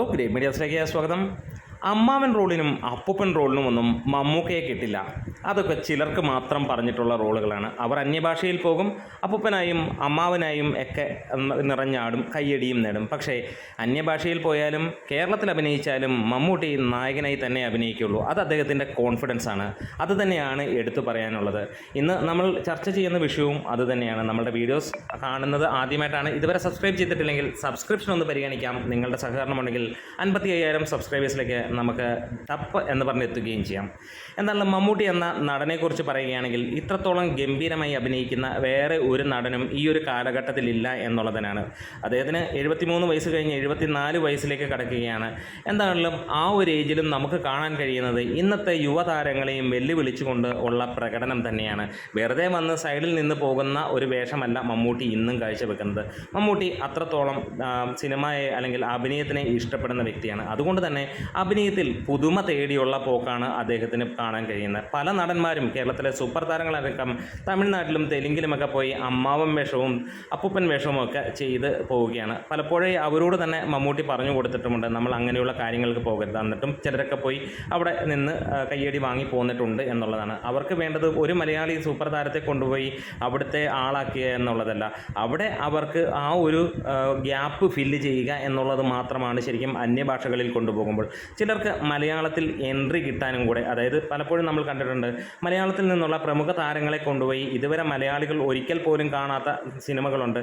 Great മീഡിയാസിലേക്ക് സ്വാഗതം. അമ്മാവൻ റോളിനും അപ്പൂപ്പൻ റോളിനും ഒന്നും മമ്മൂക്കയെ കിട്ടില്ല. അതൊക്കെ ചിലർക്ക് മാത്രം പറഞ്ഞിട്ടുള്ള റോളുകളാണ്. അവർ അന്യഭാഷയിൽ പോകും, അപ്പൂപ്പനായും അമ്മാവനായും ഒക്കെ നിറഞ്ഞാടും, കയ്യടിയും നേടും. പക്ഷേ അന്യഭാഷയിൽ പോയാലും കേരളത്തിൽ അഭിനയിച്ചാലും മമ്മൂട്ടി നായകനായി തന്നെ അഭിനയിക്കുള്ളൂ. അത് അദ്ദേഹത്തിൻ്റെ കോൺഫിഡൻസ് ആണ്. അത് തന്നെയാണ് എടുത്തു പറയാനുള്ളത്. ഇന്ന് നമ്മൾ ചർച്ച ചെയ്യുന്ന വിഷയവും അത് തന്നെയാണ്. നമ്മുടെ വീഡിയോസ് കാണുന്നത് ആദ്യമായിട്ടാണ്, ഇതുവരെ സബ്സ്ക്രൈബ് ചെയ്തിട്ടില്ലെങ്കിൽ സബ്സ്ക്രിപ്ഷൻ ഒന്ന് പരിഗണിക്കാം. നിങ്ങളുടെ സഹകരണമുണ്ടെങ്കിൽ 55,000 സബ്സ്ക്രൈബേഴ്സിലേക്ക് നമുക്ക് ടപ്പ് എന്ന് പറഞ്ഞ് എത്തുകയും ചെയ്യാം. എന്നാൽ മമ്മൂട്ടി എന്ന നടനെക്കുറിച്ച് പറയുകയാണെങ്കിൽ ഇത്രത്തോളം ഗംഭീരമായി അഭിനയിക്കുന്ന വേറെ ഒരു നടനും ഈ ഒരു കാലഘട്ടത്തിലില്ല എന്നുള്ളതിനാണ്. അദ്ദേഹത്തിന് 73 വയസ്സ് കഴിഞ്ഞ് 74 വയസ്സിലേക്ക് കടക്കുകയാണ്. എന്താണെങ്കിലും ആ ഒരു ഏജിലും നമുക്ക് കാണാൻ കഴിയുന്നത് ഇന്നത്തെ യുവതാരങ്ങളെയും വെല്ലുവിളിച്ചുകൊണ്ട് ഉള്ള പ്രകടനം തന്നെയാണ്. വെറുതെ വന്ന് സൈഡിൽ നിന്ന് പോകുന്ന ഒരു വേഷമല്ല മമ്മൂട്ടി ഇന്നും കാഴ്ചവെക്കുന്നത്. മമ്മൂട്ടി അത്രത്തോളം സിനിമയെ അല്ലെങ്കിൽ അഭിനയത്തിനെ ഇഷ്ടപ്പെടുന്ന വ്യക്തിയാണ്. അതുകൊണ്ട് തന്നെ അഭിനയത്തിൽ പുതുമ തേടിയുള്ള പോക്കാണ് അദ്ദേഹത്തിന് കാണാൻ കഴിയുന്നത്. പല നടന്മാരും കേരളത്തിലെ സൂപ്പർ താരങ്ങളടക്കം തമിഴ്നാട്ടിലും തെലുങ്കിലുമൊക്കെ പോയി അമ്മാവൻ വേഷവും അപ്പൂപ്പൻ വേഷവും ഒക്കെ ചെയ്ത് പോവുകയാണ്. പലപ്പോഴും അവരോട് തന്നെ മമ്മൂട്ടി പറഞ്ഞു കൊടുത്തിട്ടുമുണ്ട്, നമ്മൾ അങ്ങനെയുള്ള കാര്യങ്ങൾക്ക് പോകരുത്. എന്നിട്ടും ചിലരൊക്കെ പോയി അവിടെ നിന്ന് കയ്യടി വാങ്ങി പോന്നിട്ടുണ്ട് എന്നുള്ളതാണ്. അവർക്ക് വേണ്ടത് ഒരു മലയാളി സൂപ്പർ താരത്തെ കൊണ്ടുപോയി അവിടുത്തെ ആളാക്കുക എന്നുള്ളതല്ല, അവിടെ അവർക്ക് ആ ഒരു ഗ്യാപ്പ് ഫില്ല് ചെയ്യുക എന്നുള്ളത് മാത്രമാണ് ശരിക്കും അന്യഭാഷകളിൽ കൊണ്ടുപോകുമ്പോൾ. ചിലർക്ക് മലയാളത്തിൽ എൻട്രി കിട്ടാനും കൂടെ, അതായത് പലപ്പോഴും നമ്മൾ കണ്ടിട്ടുണ്ട് മലയാളത്തിൽ നിന്നുള്ള പ്രമുഖ താരങ്ങളെ കൊണ്ടുപോയി ഇതുവരെ മലയാളികൾ ഒരിക്കൽ പോലും കാണാത്ത സിനിമകളുണ്ട്,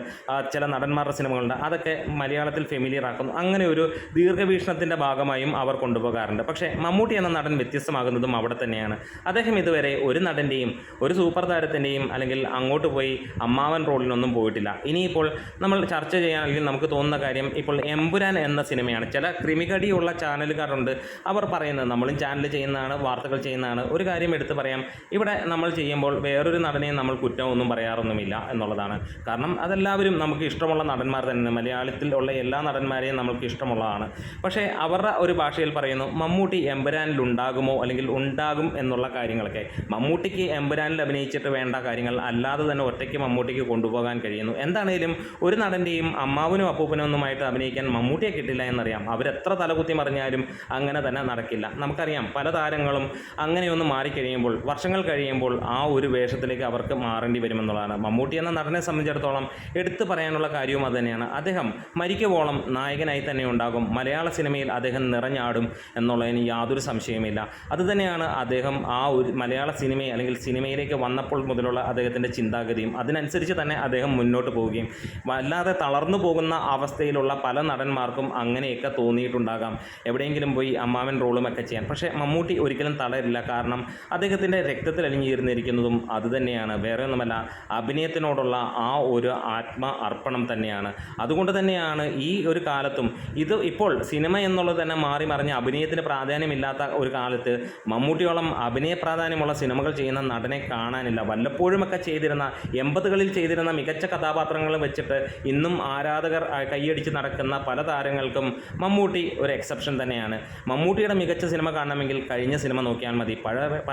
ചില നടന്മാരുടെ സിനിമകളുണ്ട്, അതൊക്കെ മലയാളത്തിൽ ഫെമിലിയർ ആക്കുന്നു. അങ്ങനെ ഒരു ദീർഘവീക്ഷണത്തിൻ്റെ ഭാഗമായും അവർ കൊണ്ടുപോകാറുണ്ട്. പക്ഷേ മമ്മൂട്ടി എന്ന നടൻ വ്യത്യസ്തമാകുന്നതും അവിടെ തന്നെയാണ്. അദ്ദേഹം ഇതുവരെ ഒരു നടൻ്റെയും ഒരു സൂപ്പർ താരത്തിൻ്റെയും അല്ലെങ്കിൽ അങ്ങോട്ട് പോയി അമ്മാവൻ റോളിനൊന്നും പോയിട്ടില്ല. ഇനിയിപ്പോൾ നമ്മൾ ചർച്ച ചെയ്യാനെങ്കിൽ നമുക്ക് തോന്നുന്ന കാര്യം, ഇപ്പോൾ എമ്പുരാൻ എന്ന സിനിമയാണ്. ചില ക്രിമികടിയുള്ള ചാനലുകാരുണ്ട്, അവർ പറയുന്നത്, നമ്മളും ചാനൽ ചെയ്യുന്നതാണ്, വാർത്തകൾ ചെയ്യുന്നതാണ്. ഒരു കാര്യം എടുത്ത് പറയാം, ഇവിടെ നമ്മൾ ചെയ്യുമ്പോൾ വേറൊരു നടനെയും നമ്മൾ കുറ്റമൊന്നും പറയാറൊന്നുമില്ല എന്നുള്ളതാണ്. കാരണം അതെല്ലാവരും നമുക്ക് ഇഷ്ടമുള്ള നടന്മാർ തന്നെ, മലയാളത്തിൽ ഉള്ള എല്ലാ നടന്മാരെയും നമുക്ക് ഇഷ്ടമുള്ളതാണ്. പക്ഷേ അവരുടെ ഒരു ഭാഷയിൽ പറയുന്നു, മമ്മൂട്ടി എമ്പുരാനിൽ ഉണ്ടാകുമോ അല്ലെങ്കിൽ ഉണ്ടാകും എന്നുള്ള കാര്യങ്ങളൊക്കെ. മമ്മൂട്ടിക്ക് എമ്പുരാനിൽ അഭിനയിച്ചിട്ട് വേണ്ട കാര്യങ്ങൾ അല്ലാതെ തന്നെ ഒറ്റയ്ക്ക് മമ്മൂട്ടിക്ക് കൊണ്ടുപോകാൻ കഴിയുന്നു. എന്താണേലും ഒരു നടൻ്റെയും അമ്മാവനും അപ്പൂപ്പനും ഒന്നുമായിട്ട് അഭിനയിക്കാൻ മമ്മൂട്ടിയെ കിട്ടില്ല എന്നറിയാം. അവരെത്ര തലകുത്തി മറിഞ്ഞാലും അങ്ങനെ തന്നെ നടക്കില്ല. നമുക്കറിയാം പല താരങ്ങളും അങ്ങനെയൊന്ന് മാറിക്കഴിയുമ്പോൾ, വർഷങ്ങൾ കഴിയുമ്പോൾ ആ ഒരു വേഷത്തിലേക്ക് അവർക്ക് മാറേണ്ടി വരുമെന്നുള്ളതാണ്. മമ്മൂട്ടി എന്ന നടനെ സംബന്ധിച്ചിടത്തോളം എടുത്തു പറയാനുള്ള കാര്യവും അതുതന്നെയാണ്. അദ്ദേഹം മരിക്കുവോളം നായകനായി തന്നെ ഉണ്ടാകും. മലയാള സിനിമയിൽ അദ്ദേഹം നിറഞ്ഞാടും എന്നുള്ളതിന് യാതൊരു സംശയമില്ല. അതുതന്നെയാണ് അദ്ദേഹം ആ ഒരു മലയാള സിനിമയെ അല്ലെങ്കിൽ സിനിമയിലേക്ക് വന്നപ്പോൾ മുതലുള്ള അദ്ദേഹത്തിൻ്റെ ചിന്താഗതിയും. അതിനനുസരിച്ച് തന്നെ അദ്ദേഹം മുന്നോട്ട് പോവുകയും, വല്ലാതെ തളർന്നു പോകുന്ന അവസ്ഥയിലുള്ള പല നടന്മാർക്കും അങ്ങനെയൊക്കെ തോന്നിയിട്ടുണ്ടാകാം, എവിടെയെങ്കിലും പോയി അമ്മാവൻ റോളുമൊക്കെ ചെയ്യാൻ. പക്ഷേ മമ്മൂട്ടി ഒരിക്കലും തളരില്ല. കാരണം അദ്ദേഹത്തിൻ്റെ രക്തത്തിൽ അലിഞ്ഞിരുന്നിരിക്കുന്നതും അതുതന്നെയാണ്, വേറെ ഒന്നുമല്ല, അഭിനയത്തിനോടുള്ള ആ ഒരു ആത്മ അർപ്പണം തന്നെയാണ്. അതുകൊണ്ട് തന്നെയാണ് ഈ ഒരു കാലത്തും, ഇത് ഇപ്പോൾ സിനിമ എന്നുള്ളത് തന്നെ മാറി മറിഞ്ഞ് അഭിനയത്തിന് പ്രാധാന്യമില്ലാത്ത ഒരു കാലത്ത് മമ്മൂട്ടിയോളം അഭിനയ പ്രാധാന്യമുള്ള സിനിമകൾ ചെയ്യുന്ന നടനെ കാണാനില്ല. വല്ലപ്പോഴുമൊക്കെ ചെയ്തിരുന്ന 80കളിൽ ചെയ്തിരുന്ന മികച്ച കഥാപാത്രങ്ങൾ വെച്ചിട്ട് ഇന്നും ആരാധകർ കൈയടിച്ച് നടക്കുന്ന പല താരങ്ങൾക്കും മമ്മൂട്ടി ഒരു എക്സെപ്ഷൻ തന്നെയാണ്. മമ്മൂട്ടിയുടെ മികച്ച സിനിമ കാണണമെങ്കിൽ കഴിഞ്ഞ സിനിമ നോക്കിയാൽ മതി.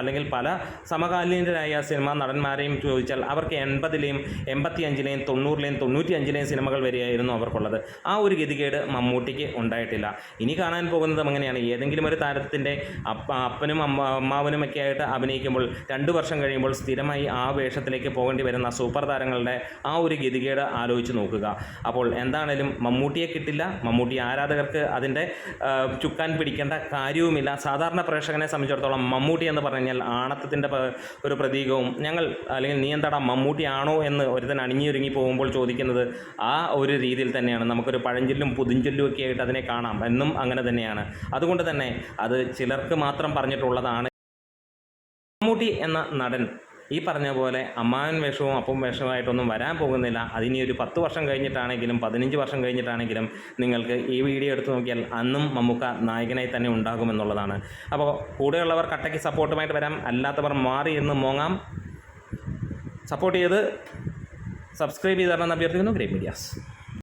അല്ലെങ്കിൽ പല സമകാലീനരായ സിനിമാ നടന്മാരെയും ചോദിച്ചാൽ അവർക്ക് 80ലെയും 85ലെയും 90ലെയും 95ലെയും സിനിമകൾ വരെയായിരുന്നു അവർക്കുള്ളത്. ആ ഒരു ഗതികേട് മമ്മൂട്ടിക്ക് ഉണ്ടായിട്ടില്ല. ഇനി കാണാൻ പോകുന്നത് അങ്ങനെയാണ്. ഏതെങ്കിലും ഒരു താരത്തിൻ്റെ അപ്പനും അമ്മാവനുമൊക്കെ ആയിട്ട് അഭിനയിക്കുമ്പോൾ 2 വർഷം കഴിയുമ്പോൾ സ്ഥിരമായി ആ വേഷത്തിലേക്ക് പോകേണ്ടി വരുന്ന സൂപ്പർ താരങ്ങളുടെ ആ ഒരു ഗതികേട് ആലോചിച്ച് നോക്കുക. അപ്പോൾ എന്താണേലും മമ്മൂട്ടിയെ കിട്ടില്ല. മമ്മൂട്ടി ആരാധകർക്ക് അതിൻ്റെ ചുക്കാൻ പിടിക്കേണ്ട കാര്യവുമില്ല. സാധാരണ പ്രേക്ഷകനെ സംബന്ധിച്ചിടത്തോളം മമ്മൂട്ടി എന്ന് പറഞ്ഞാൽ ആണത്തത്തിൻ്റെ ഒരു പ്രതീകവും, ഞങ്ങൾ അല്ലെങ്കിൽ നീ എന്താടാ മമ്മൂട്ടി ആണോ എന്ന് ഒരുത്തൻ അണിഞ്ഞൊരുങ്ങി പോകുമ്പോൾ ചോദിക്കുന്നത് ആ ഒരു രീതിയിൽ തന്നെയാണ്. നമുക്കൊരു പഴഞ്ചൊല്ലും പുതുഞ്ചൊല്ലും ഒക്കെ ആയിട്ട് അതിനെ കാണാം. എന്നും അങ്ങനെ തന്നെയാണ്. അതുകൊണ്ട് തന്നെ അത് ചിലർക്ക് മാത്രം പറഞ്ഞിട്ടുള്ളതാണ്. മമ്മൂട്ടി എന്ന നടൻ ഈ പറഞ്ഞ പോലെ അമ്മാവൻ വേഷവും അപ്പം വേഷവുമായിട്ടൊന്നും വരാൻ പോകുന്നില്ല. അതിനി ഒരു 10 വർഷം കഴിഞ്ഞിട്ടാണെങ്കിലും 15 വർഷം കഴിഞ്ഞിട്ടാണെങ്കിലും നിങ്ങൾക്ക് ഈ വീഡിയോ എടുത്ത് നോക്കിയാൽ അന്നും മമ്മൂക്ക നായകനായി തന്നെ ഉണ്ടാകുമെന്നുള്ളതാണ്. അപ്പോൾ കൂടെയുള്ളവർ കട്ടയ്ക്ക് സപ്പോർട്ടുമായിട്ട് വരാം, അല്ലാത്തവർ മാറി എന്ന് മോങ്ങാം. സപ്പോർട്ട് ചെയ്ത് സബ്സ്ക്രൈബ് ചെയ്ത് തരണമെന്ന് അഭ്യർത്ഥിക്കുന്നു. Great medias.